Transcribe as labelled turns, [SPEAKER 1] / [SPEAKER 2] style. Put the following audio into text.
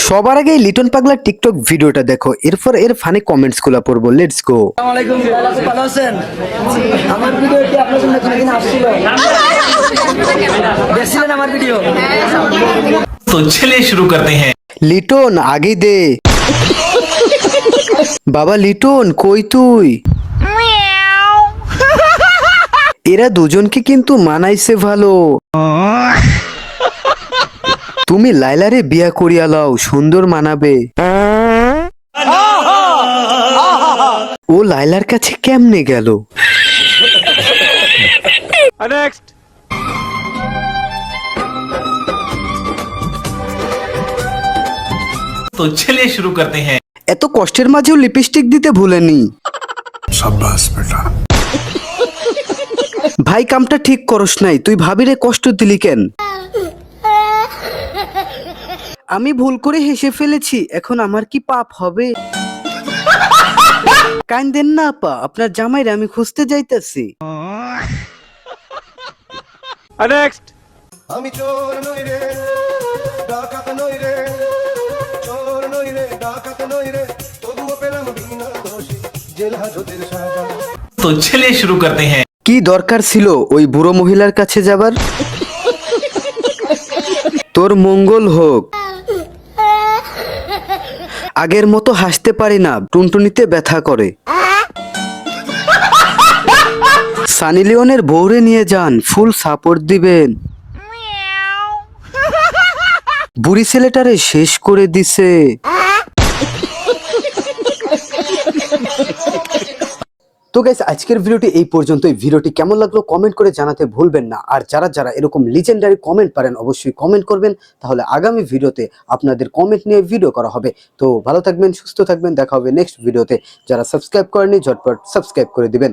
[SPEAKER 1] সবার আগে লিটন পাগলার টিকটক ভিডিওটা দেখো, এরপর এর ফানি কমেন্টস গুলো পড়বো। Let's go.
[SPEAKER 2] আসসালামু আলাইকুম, ভালো আছেন? আমার ভিডিওটি আপনার জন্য কোনদিন আসছিল? দেখছিলেন আমার ভিডিও?
[SPEAKER 3] तो चलिए शुरू करते हैं।
[SPEAKER 1] লিটন আগে দে। বাবা লিটন কই তুই? এরা দুজনকে কিন্তু মানাইছে ভালো। তুমি লাইলারে বিয়া করিয়া লাও, সুন্দর মানাবে। ও লাইলার কাছে কেমনে গেল?
[SPEAKER 3] तो चलिए शुरू करते हैं।
[SPEAKER 1] এত কষ্টের মাঝেও লিপস্টিক দিতে ভুলেনি।
[SPEAKER 4] शाबाश बेटा।
[SPEAKER 1] ভাই কামটা ঠিক করস নাই, তুই ভাবিরে কষ্ট দিলি কেন? আমি ভুল করে হেসে ফেলেছি, এখন আমার কি পাপ হবে? কান্দেন না আপা, আপনার জামাইরে আমি খুঁজতে যাইতেছি।
[SPEAKER 4] আমি চোর নই রে, ডাকাত নই রে, চোর নই রে, ডাকাত নই রে, তবুও পেলাম বিনা দোষী জেল হাজতের সাজা।
[SPEAKER 3] तो चलिए शुरू करते हैं।
[SPEAKER 1] কি দরকার ছিল ওই বুড়ো মহিলার কাছে যাবার? তোর মঙ্গল হোক। আগের মতো হাসতে পারি না, টুনটুনিতে ব্যথা করে। সানি লিওনের বউরে নিয়ে যান, ফুল সাপোর্ট দিবেন। বুড়ি ছেলেটারে শেষ করে দিছে। তো গাইস, আজকের ভিডিওটি এই পর্যন্তই। ভিডিওটি কেমন লাগলো কমেন্ট করে জানাতে ভুলবেন না। আর যারা যারা এরকম লিজেন্ডারি কমেন্ট পারেন অবশ্যই কমেন্ট করবেন, তাহলে আগামী ভিডিওতে আপনাদের কমেন্ট নিয়ে ভিডিও করা হবে। তো ভালো থাকবেন, সুস্থ থাকবেন, দেখা হবে নেক্সট ভিডিওতে। যারা সাবস্ক্রাইব করেনি ঝটপট সাবস্ক্রাইব করে দিবেন।